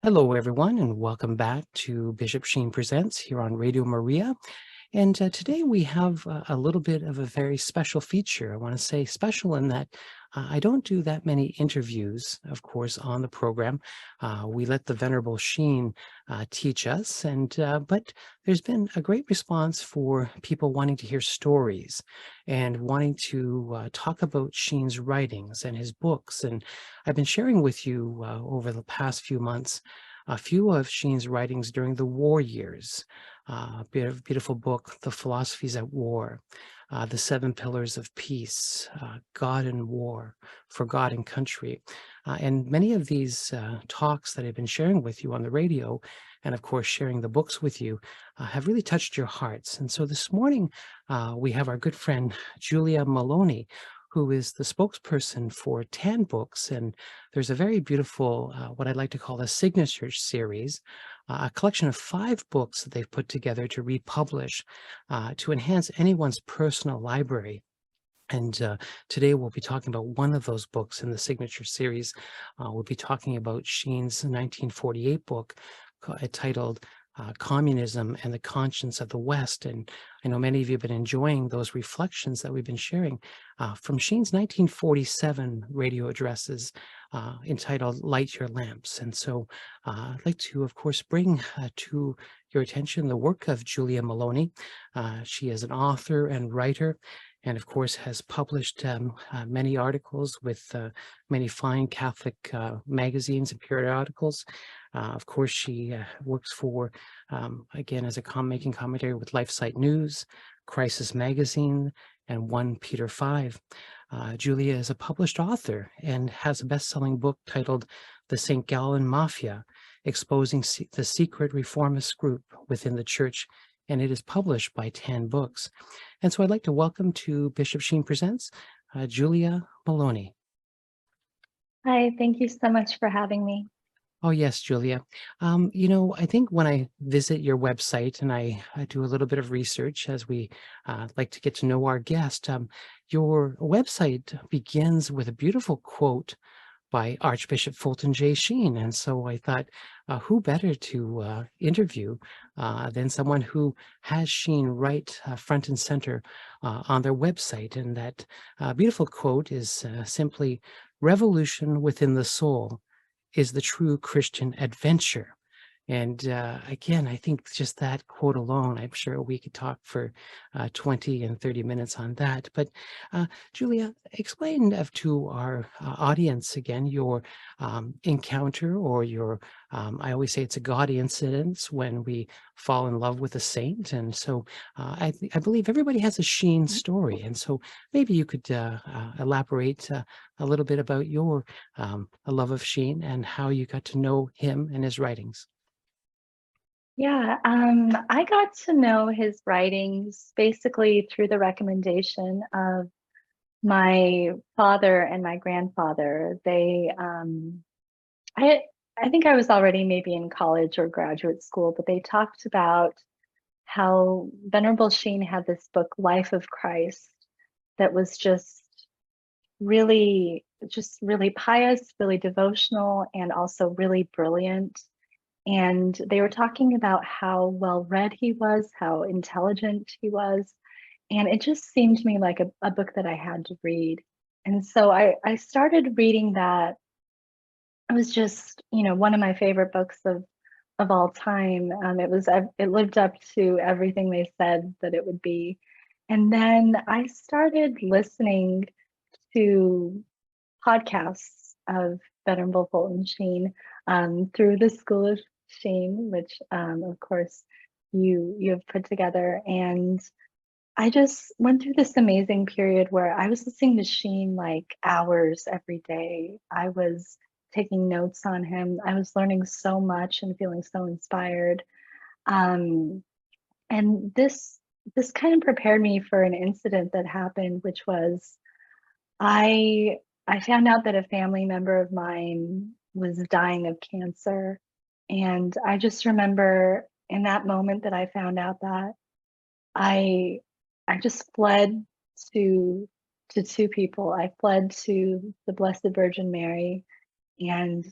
Hello, everyone, and welcome back to Bishop Sheen Presents here on Radio Maria. And today we have a little bit of a very special feature. I want to say special in that I don't do that many interviews, of course, on the program. We let the Venerable Sheen teach us, but there's been a great response for people wanting to hear stories and wanting to talk about Sheen's writings and his books. And I've been sharing with you over the past few months a few of Sheen's writings during the war years. Beautiful book, The Philosophies at War, The Seven Pillars of Peace, God and War, For God and Country. And many of these talks that I've been sharing with you on the radio, and of course sharing the books with you, have really touched your hearts. And so this morning, we have our good friend, Julia Meloni, who is the spokesperson for 10 books. And there's a very beautiful, what I'd like to call a signature series, a collection of 5 books that they've put together to republish, to enhance anyone's personal library. And today we'll be talking about one of those books in the signature series. We'll be talking about Sheen's 1948 book titled Communism and the Conscience of the West. And I know many of you have been enjoying those reflections that we've been sharing from Sheen's 1947 radio addresses entitled Light Your Lamps. And so I'd like to, of course, bring to your attention the work of Julia Meloni. She is an author and writer, and of course has published many articles with many fine Catholic magazines and periodicals. Of course, she works for, again, as a making commentary with LifeSite News, Crisis Magazine, and 1 Peter 5. Julia is a published author and has a best-selling book titled The St. Gallen Mafia, Exposing the Secret Reformist Group Within the Church, and it is published by 10 books. And so I'd like to welcome to Bishop Sheen Presents, Julia Meloni. Hi, thank you so much for having me. Oh, yes, Julia. I think when I visit your website and I do a little bit of research as we like to get to know our guest, your website begins with a beautiful quote by Archbishop Fulton J. Sheen. And so I thought, who better to interview than someone who has Sheen right front and center on their website. And that beautiful quote is simply, "Revolution within the soul is the true Christian adventure." And again, I think just that quote alone, I'm sure we could talk for 20 and 30 minutes on that. But Julia, explain to our audience again your encounter or your, I always say it's a God incident when we fall in love with a saint. And so I believe everybody has a Sheen story. And so maybe you could elaborate a little bit about your love of Sheen and how you got to know him and his writings. Yeah, I got to know his writings basically through the recommendation of my father and my grandfather. I think I was already maybe in college or graduate school, but they talked about how Venerable Sheen had this book, Life of Christ, that was just really pious, really devotional, and also really brilliant. And they were talking about how well read he was, how intelligent he was. And it just seemed to me like a book that I had to read. And so I started reading that. It was just, one of my favorite books of all time. It lived up to everything they said that it would be. And then I started listening to podcasts of Venerable Fulton Sheen through the School of Sheen, which of course you have put together. And I just went through this amazing period where I was listening to Sheen like hours every day. I was taking notes on him. I was learning so much and feeling so inspired. And this kind of prepared me for an incident that happened, which was I I found out that a family member of mine was dying of cancer. And I just remember in that moment that I found out that I I just fled to to two people. I fled to the Blessed Virgin Mary, and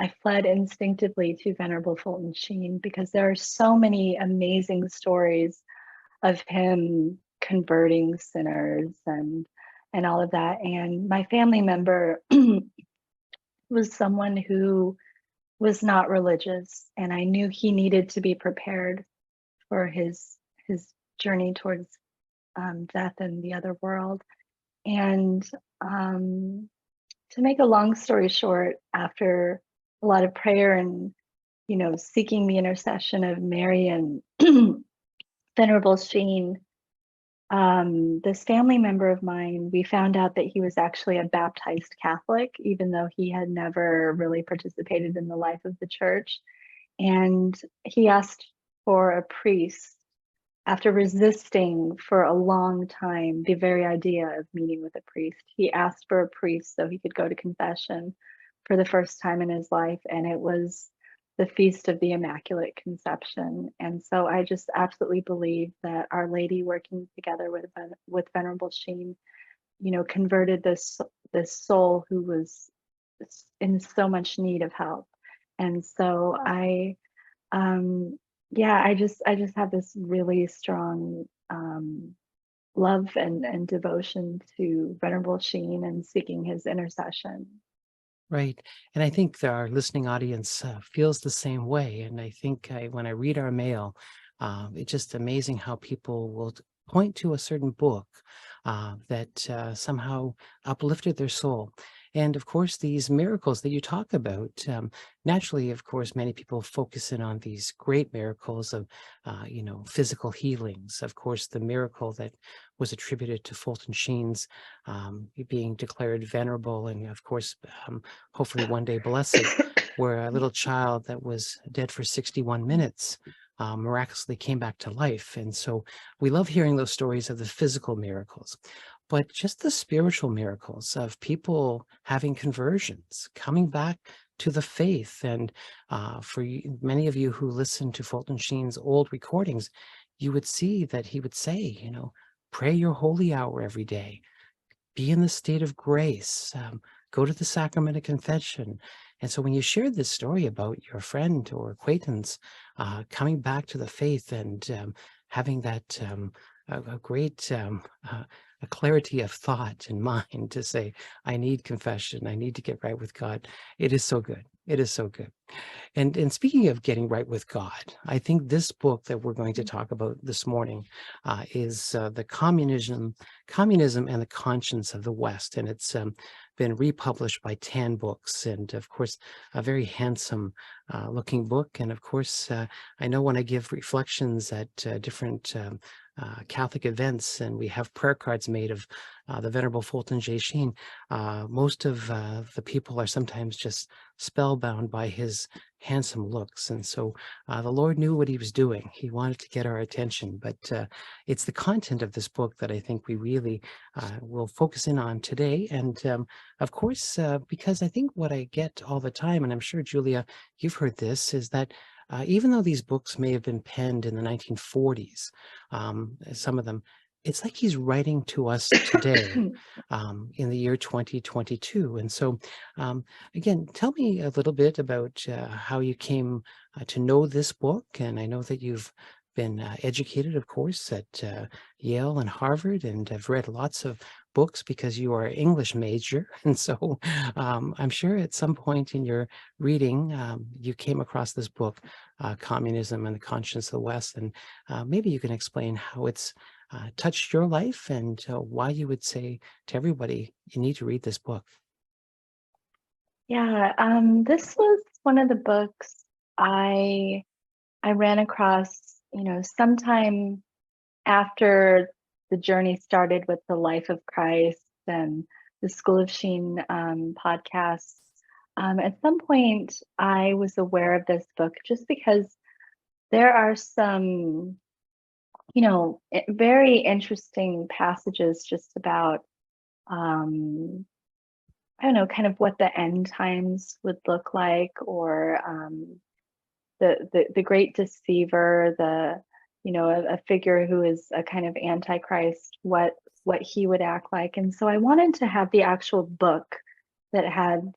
I fled instinctively to Venerable Fulton Sheen because there are so many amazing stories of him converting sinners and all of that. And my family member was someone who was not religious, and I knew he needed to be prepared for his journey towards death in the other world. And to make a long story short, after a lot of prayer and seeking the intercession of Mary and Venerable Sheen, this family member of mine, we found out that he was actually a baptized Catholic, even though he had never really participated in the life of the church. And he asked for a priest after resisting for a long time the very idea of meeting with a priest. He asked for a priest so he could go to confession for the first time in his life, and it was the Feast of the Immaculate Conception. And so I just absolutely believe that Our Lady, working together with Venerable Sheen, converted this soul who was in so much need of help. And so I just have this really strong love and devotion to Venerable Sheen and seeking his intercession. Right. And I think our listening audience feels the same way. And I think when I read our mail, it's just amazing how people will point to a certain book that somehow uplifted their soul. And of course, these miracles that you talk about, naturally, of course, many people focus in on these great miracles of, physical healings. Of course, the miracle that was attributed to Fulton Sheen's being declared venerable and, of course, hopefully one day blessed, where a little child that was dead for 61 minutes miraculously came back to life. And so we love hearing those stories of the physical miracles. But just the spiritual miracles of people having conversions, coming back to the faith. And for many of you who listen to Fulton Sheen's old recordings, you would see that he would say, pray your holy hour every day, be in the state of grace, go to the sacrament of confession. And so when you shared this story about your friend or acquaintance coming back to the faith and having that a great a clarity of thought and mind to say, I need confession, I need to get right with God. It is so good. It is so good. And speaking of getting right with God, I think this book that we're going to talk about this morning is the Communism and the Conscience of the West. And it's been republished by 10 books. And of course, a very handsome looking book. And of course, I know when I give reflections at different Catholic events, and we have prayer cards made of the Venerable Fulton J. Sheen, most of the people are sometimes just spellbound by his handsome looks. And so the Lord knew what he was doing. He wanted to get our attention, but it's the content of this book that I think we really will focus in on today. And of course, because I think what I get all the time, and I'm sure, Julia, you've heard this, is that even though these books may have been penned in the 1940s, some of them, it's like he's writing to us today in the year 2022. And so, again, tell me a little bit about how you came to know this book. And I know that you've been educated, of course, at Yale and Harvard, and have read lots of books because you are an English major. And so I'm sure at some point in your reading, you came across this book, Communism and the Conscience of the West. And maybe you can explain how it's touched your life and why you would say to everybody, you need to read this book. Yeah, this was one of the books I ran across, sometime after the journey started with the Life of Christ and the School of Sheen podcasts. At some point, I was aware of this book just because there are some, very interesting passages just about, I don't know, kind of what the end times would look like, or the great deceiver, a figure who is a kind of antichrist, what he would act like. And so I wanted to have the actual book that had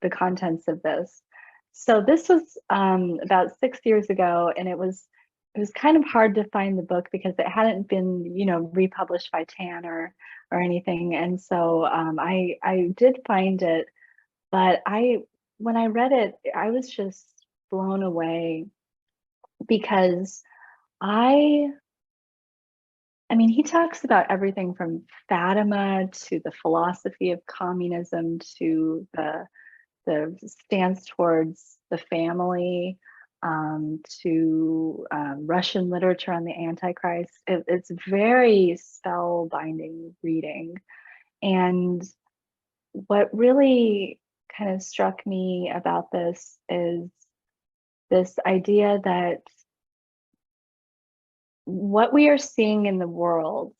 the contents of this. So this was about 6 years ago, and it was kind of hard to find the book because it hadn't been, republished by Tan or anything. And so I did find it, but when I read it, I was just blown away because I I mean, he talks about everything from Fatima to the philosophy of communism to the stance towards the family, to Russian literature on the Antichrist. It's very spellbinding reading. And what really kind of struck me about this is this idea that what we are seeing in the world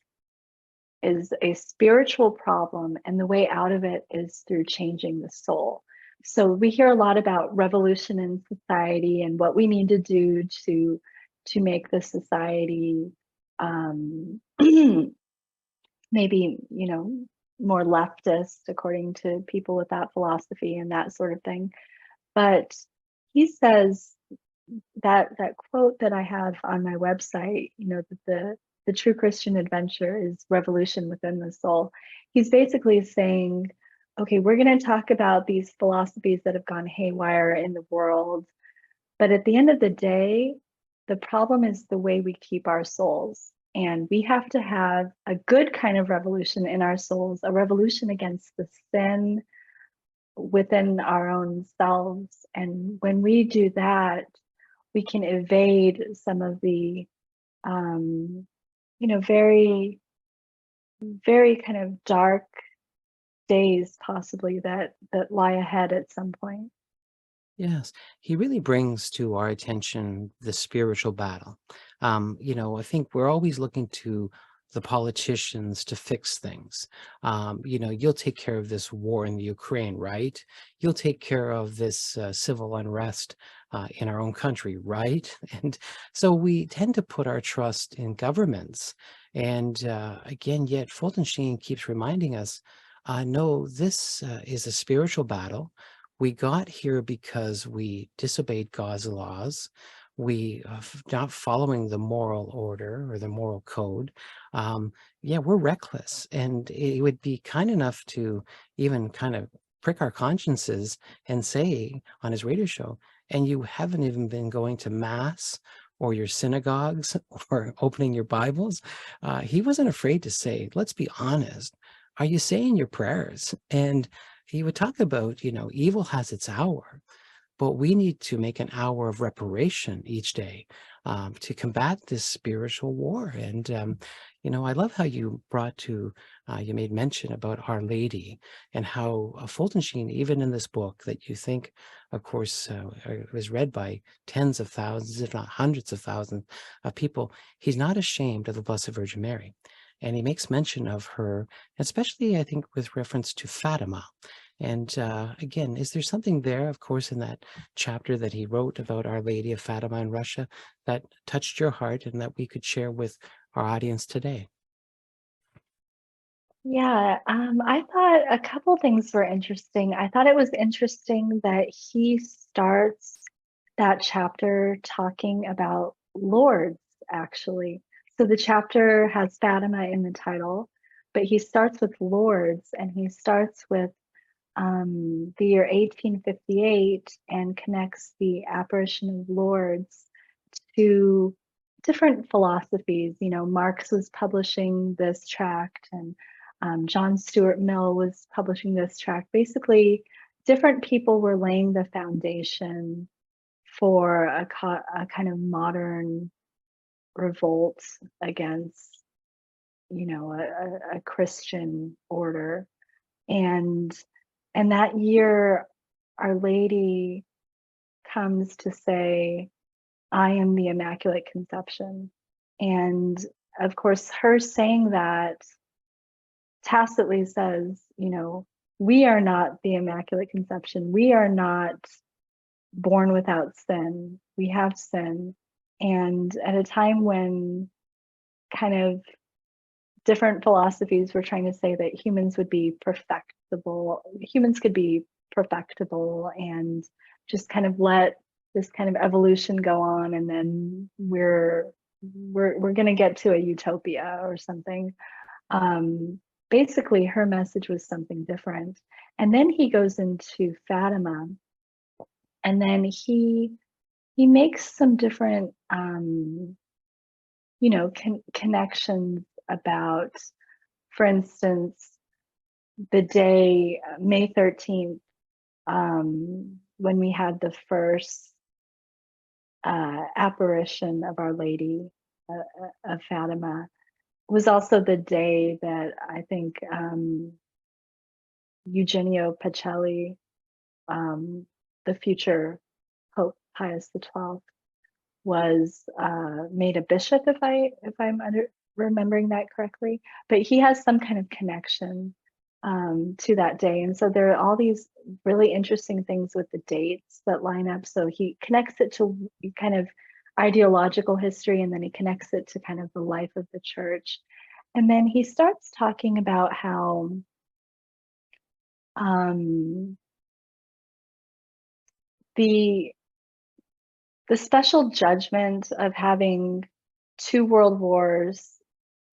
is a spiritual problem, and the way out of it is through changing the soul. So we hear a lot about revolution in society and what we need to do to make the society maybe more leftist according to people with that philosophy and that sort of thing. But he says that quote that I have on my website, that the true Christian adventure is revolution within the soul. He's basically saying, okay, we're going to talk about these philosophies that have gone haywire in the world, but at the end of the day, the problem is the way we keep our souls. And we have to have a good kind of revolution in our souls, a revolution against the sin within our own selves. And when we do that, we can evade some of the very, very kind of dark days possibly that lie ahead at some point. Yes, he really brings to our attention the spiritual battle. I think we're always looking to the politicians to fix things. You'll take care of this war in the Ukraine, right? You'll take care of this civil unrest in our own country, right? And so we tend to put our trust in governments. And again, yet Fulton Sheen keeps reminding us, no, this is a spiritual battle. We got here because we disobeyed God's laws. We not following the moral order or the moral code. We're reckless, and it would be kind enough to even kind of prick our consciences and say on his radio show, and you haven't even been going to mass or your synagogues or opening your Bibles. He wasn't afraid to say, let's be honest. Are you saying your prayers? And he would talk about, evil has its hour, but we need to make an hour of reparation each day to combat this spiritual war. And, I love how you you made mention about Our Lady and how Fulton Sheen, even in this book that you think, of course, was read by tens of thousands, if not hundreds of thousands of people, he's not ashamed of the Blessed Virgin Mary. And he makes mention of her, especially, I think, with reference to Fatima. And again, is there something there, of course, in that chapter that he wrote about Our Lady of Fatima in Russia that touched your heart and that we could share with our audience today? Yeah, I thought a couple things were interesting. I thought it was interesting that he starts that chapter talking about lords, actually. So the chapter has Fatima in the title, but he starts with lords, and he starts with the year 1858 and connects the apparition of lords to different philosophies. Marx was publishing this tract, and John Stuart Mill was publishing this tract. Basically, different people were laying the foundation for a kind of modern revolt against, a Christian order. And that year, Our Lady comes to say, I am the Immaculate Conception. And of course, her saying that tacitly says, we are not the Immaculate Conception. We are not born without sin. We have sin. And at a time when kind of different philosophies were trying to say that humans would be perfectible, humans could be perfectible and just kind of let this kind of evolution go on, and then we're going to get to a utopia or something. Basically, her message was something different. And then he goes into Fatima, and then he makes some different connections about, for instance, the day May 13th, when we had the first apparition of Our Lady of Fatima, was also the day that I think Eugenio Pacelli, the future Pope Pius XII, was made a bishop, if I'm remembering that correctly. But he has some kind of connection to that day, and so there are all these really interesting things with the dates that line up. So he connects it to kind of ideological history, and then he connects it to kind of the life of the church. And then he starts talking about how the special judgment of having 2 world wars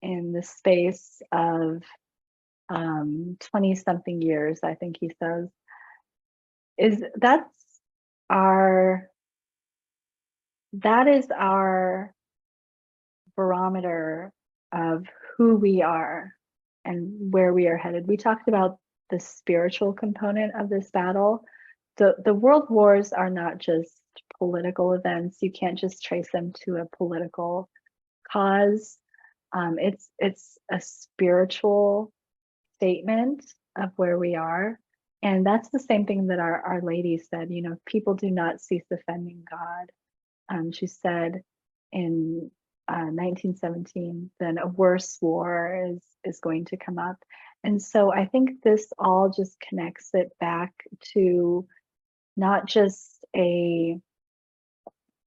in the space of 20-something years, I think he says, that is our barometer of who we are and where we are headed. We talked about the spiritual component of this battle. The world wars are not just political events. You can't just trace them to a political cause. It's a spiritual statement of where we are. And that's the same thing that Our Lady said, people do not cease offending God. She said in 1917, then a worse war is going to come up. And so I think this all just connects it back to not just a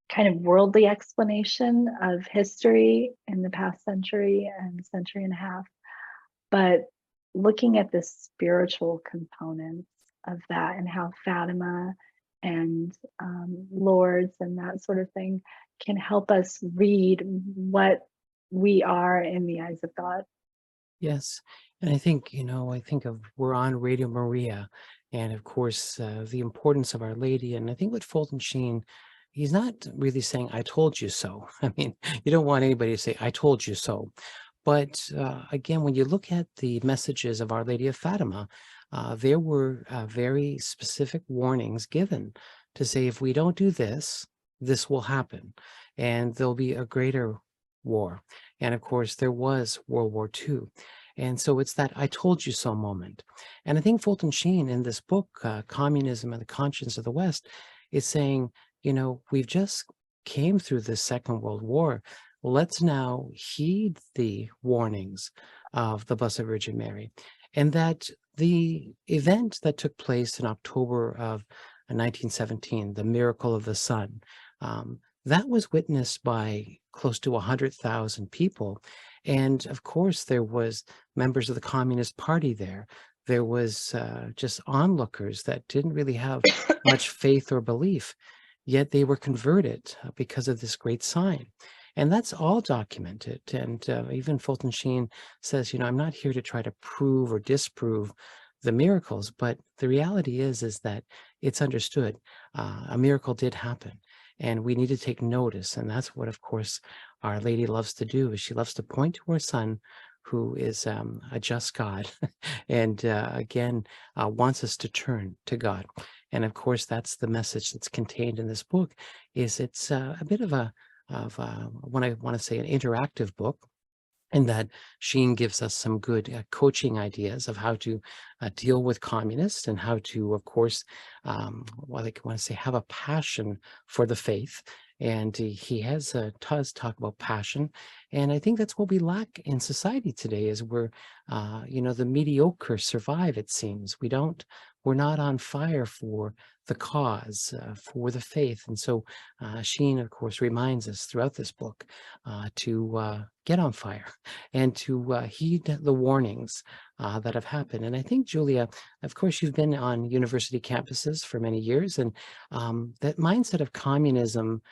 kind of worldly explanation of history in the past century and century and a half, but looking at the spiritual components of that and how Fatima and Lourdes and that sort of thing can help us read what we are in the eyes of God. Yes. And I think, we're on Radio Maria, and of course, the importance of Our Lady. And I think with Fulton Sheen, he's not really saying, I told you so. I mean, you don't want anybody to say, I told you so. But again, when you look at the messages of Our Lady of Fatima, there were very specific warnings given to say, if we don't do this, this will happen, and there'll be a greater war. And of course, there was World War II. And so it's that I told you so moment. And I think Fulton Sheen in this book, Communism and the Conscience of the West, is saying, we've just came through the Second World War. Let's now heed the warnings of the Blessed Virgin Mary. And that the event that took place in October of 1917, the miracle of the sun, that was witnessed by close to 100,000 people. And of course, there was members of the Communist Party there. There was just onlookers that didn't really have much faith or belief, yet they were converted because of this great sign. And that's all documented. And even Fulton Sheen says, I'm not here to try to prove or disprove the miracles, but the reality is that it's understood. A miracle did happen, and we need to take notice. And that's what, of course, Our Lady loves to do, is she loves to point to her Son, who is a just God, and again, wants us to turn to God. And of course, that's the message that's contained in this book. Is it's a bit of when I want to say an interactive book, in that Sheen gives us some good coaching ideas of how to deal with communists, and how to, of course, I want to say, have a passion for the faith. And he does talk about passion. And I think that's what we lack in society today, is we're, the mediocre survive, it seems. We don't were not on fire for the cause, for the faith. And so Sheen, of course, reminds us throughout this book to get on fire and to heed the warnings that have happened. And I think, Julia, of course, you've been on university campuses for many years, and that mindset of communism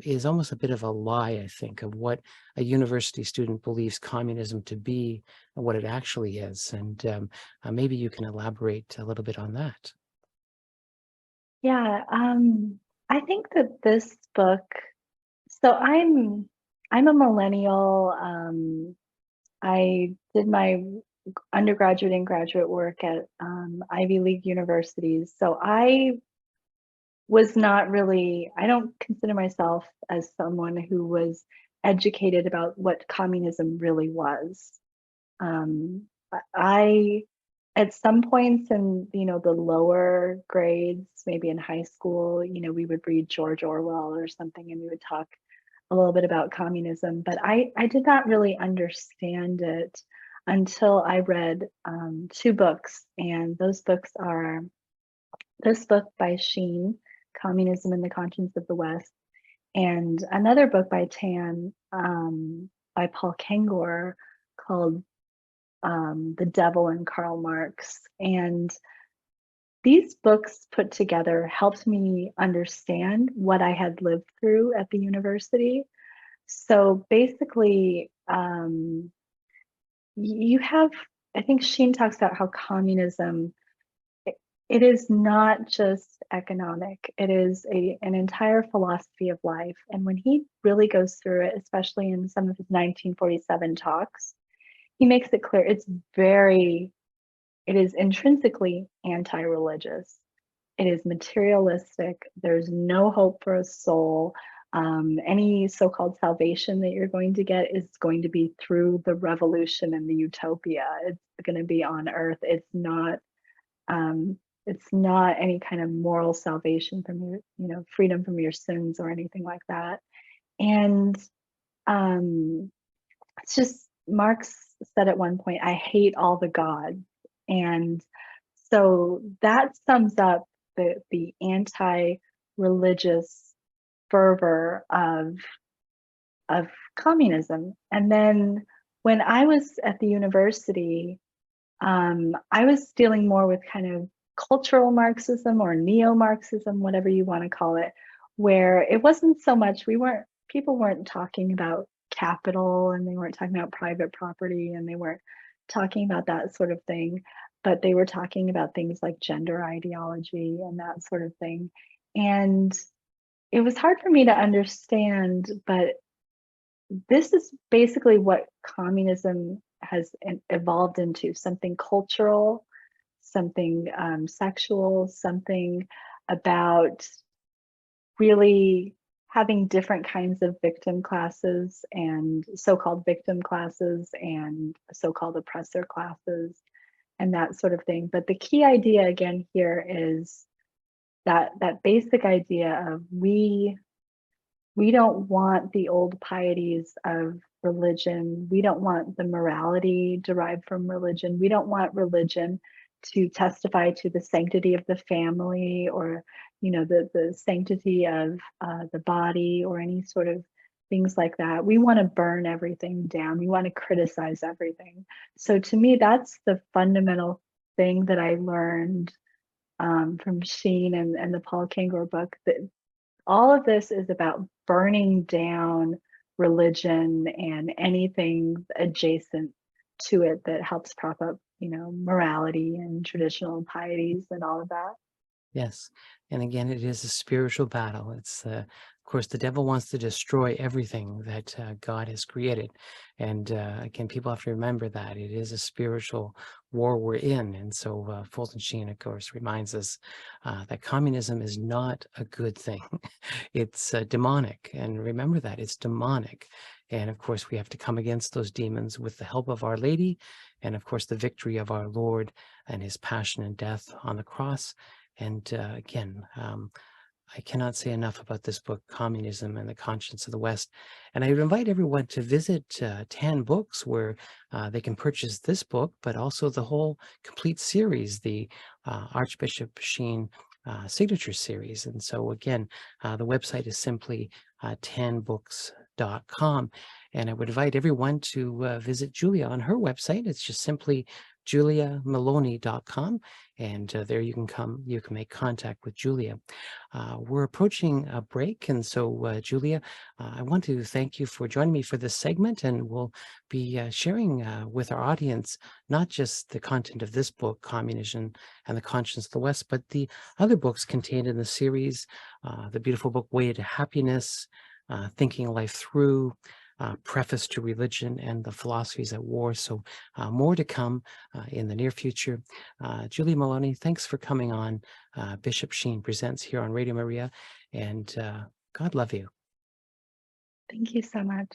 is almost a bit of a lie, I think, of what a university student believes communism to be and what it actually is. And maybe you can elaborate a little bit on that. Yeah, I think that this book, so I'm a millennial. I did my undergraduate and graduate work at Ivy League universities. So I was not really, I don't consider myself as someone who was educated about what communism really was. I at some points in, the lower grades, maybe in high school, we would read George Orwell or something, and we would talk a little bit about communism, but I did not really understand it until I read two books, and those books are this book by Sheen, Communism and the Conscience of the West, and another book by Tan, by Paul Kengor, called The Devil and Karl Marx. And these books put together helped me understand what I had lived through at the university. So basically, you have, I think Sheen talks about how communism, it is not just economic, it is an entire philosophy of life. And when he really goes through it, especially in some of his 1947 talks, he makes it clear it is intrinsically anti-religious. It is materialistic. There's no hope for a soul. Any so-called salvation that you're going to get is going to be through the revolution and the utopia. It's going to be on earth. It's not any kind of moral salvation from your, freedom from your sins or anything like that. And it's just, Marx said at one point, I hate all the gods. And so that sums up the anti-religious fervor of communism. And then when I was at the university, I was dealing more with kind of cultural Marxism or neo-Marxism, whatever you want to call it, where it wasn't so much, people weren't talking about capital, and they weren't talking about private property, and they weren't talking about that sort of thing, but they were talking about things like gender ideology and that sort of thing. And it was hard for me to understand, but this is basically what communism has evolved into: something cultural, something sexual, something about really having different kinds of victim classes and so-called victim classes and so-called oppressor classes and that sort of thing. But the key idea again here is that basic idea of we don't want the old pieties of religion. We don't want the morality derived from religion. We don't want religion to testify to the sanctity of the family, or the sanctity of the body, or any sort of things like that. We want to burn everything down. We want to criticize everything. So to me, that's the fundamental thing that I learned from Sheen and the Paul Kengor book, that all of this is about burning down religion and anything adjacent to it that helps prop up, morality and traditional pieties and all of that. Yes. And again, it is a spiritual battle. It's, of course, the devil wants to destroy everything that God has created. And again, people have to remember that it is a spiritual war we're in. And so Fulton Sheen, of course, reminds us that communism is not a good thing. It's demonic. And remember that it's demonic. And of course, we have to come against those demons with the help of Our Lady, and of course, the victory of our Lord and his passion and death on the cross. And again, I cannot say enough about this book, Communism and the Conscience of the West. And I would invite everyone to visit Tan Books, where they can purchase this book, but also the whole complete series, the Archbishop Sheen signature series. And so again, the website is simply tanbooks.com. And I would invite everyone to visit Julia on her website. It's just simply juliameloni.com. And there you can make contact with Julia. We're approaching a break, and so Julia, I want to thank you for joining me for this segment, and we'll be sharing with our audience not just the content of this book, Communism and the Conscience of the West, but the other books contained in the series, the beautiful book Way to Happiness, Thinking Life Through, Preface to Religion, and the Philosophies at War. So more to come in the near future. Julia Meloni, thanks for coming on Bishop Sheen Presents here on Radio Maria, and God love you. Thank you so much.